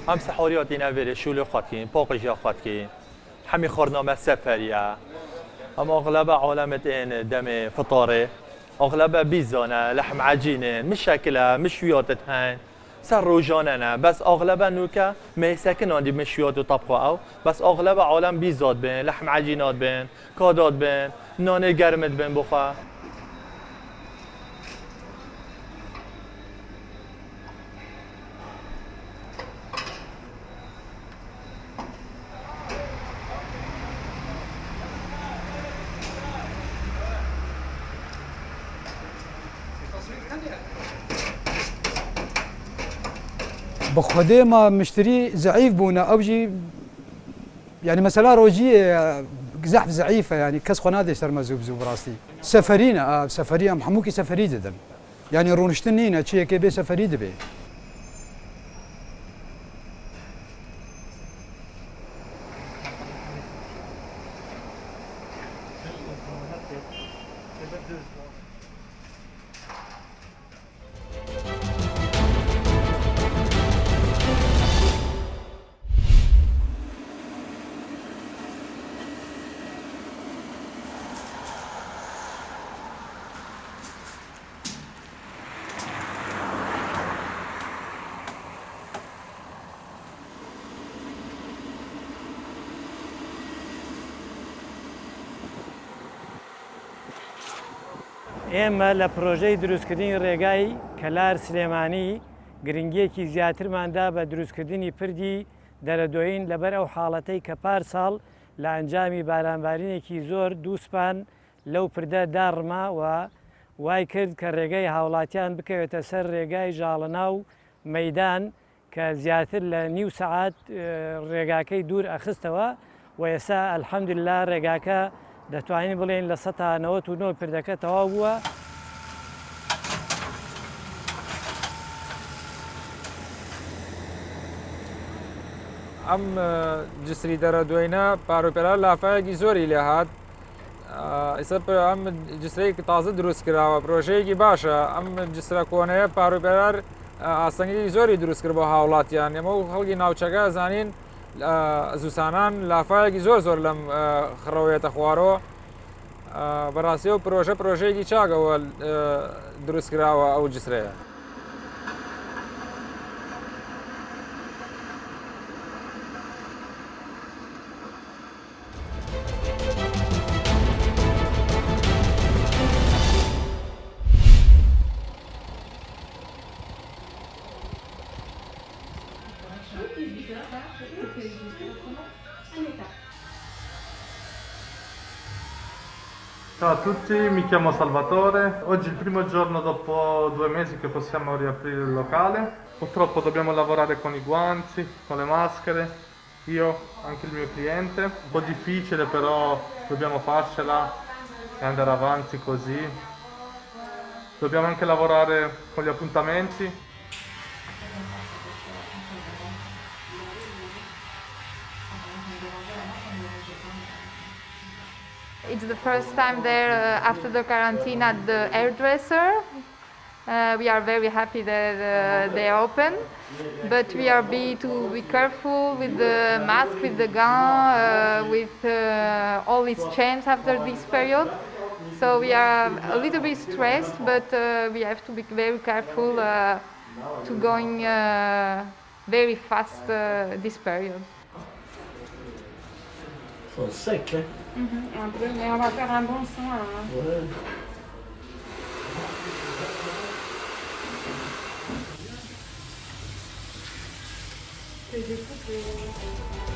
هم سحوریاتی نویره شول خود کن پاقش یا خود کن همی خورنامه سفریه اما اغلب عالمت این دم فطاره اغلب بیزانه لحم عجینه مش شکله مشویاتت هن سر روجانه نه بس اغلب نوکه میسکن آندی مشویات و طبخه او بس اغلب عالم بیزاد بین لحم عجینات بین کادات بین نان گرمت بین بخواه بخوده ما مشتري ضعيف بونا أوجي يعني مثلا روجي زحف ضعيفة يعني كس خنادي سر مزوب زوب راستي سفرينا سفرية محموكي سفري جدا يعني رونشتنينا شيء كبي سفري دبي ئێمە لە پرۆژەی دروستکردنی ڕێگای کەلار سلێمانی گرنگیەکی زیاترماندا بە دروستکردنی پردی دەرەدۆین لەبەر ئەو حاڵەتەی کە پارساڵ لە ئەنجامی بارانبارینێکی زۆر دووسپان لەو پردە داڕما و وای کرد کە ڕێگەی هاوڵاتیان بکەوێتە سەر ڕێگای ژاڵەنا و مەیدان کە زیاتر لە نیو سەعات ڕێگاکەی دوور ئەخستەوە و ئێستا ئەلحەمدوللا ڕێگاکە دەتوانین بڵێن لە 99 پردەکە تەواو بووە. ئەم جسری دەرەدوێنە پارۆپێرا لافایەکی زۆری لێ هات ئێستا ئەم جسرەیەکی تازە دروست کراوە پرۆژەیەکی باشە ئەم جسرە کۆنەیە پارۆپێرار ئاسەنگی زۆری دروست کرد بۆ هاوڵاتیان ئێمە و خەڵکی ناوچەکە زانین زوسانان لافایەکی زۆر لەم خڕەوەیەتە خوارەوە بەڕاستی و پرۆژەیەکی چاکەوە دروست کراوە ئەو جسرەیە. Ciao a tutti, mi chiamo Salvatore. Oggi è il primo giorno dopo 2 mesi che possiamo riaprire il locale. Purtroppo dobbiamo lavorare con i guanti, con le maschere, io, anche il mio cliente. Un po' difficile però dobbiamo farcela e andare avanti così. Dobbiamo anche lavorare con gli appuntamenti. It's the first time there after the quarantine at the hairdresser. We are very happy that they open, but we are to be careful with the mask, with the gown, with all these change after this period. So we are a little bit stressed, but we have to be very careful to going very fast this period. C'est sec, hein? Un peu, mais on va faire un bon son. Ouais. Que je coupe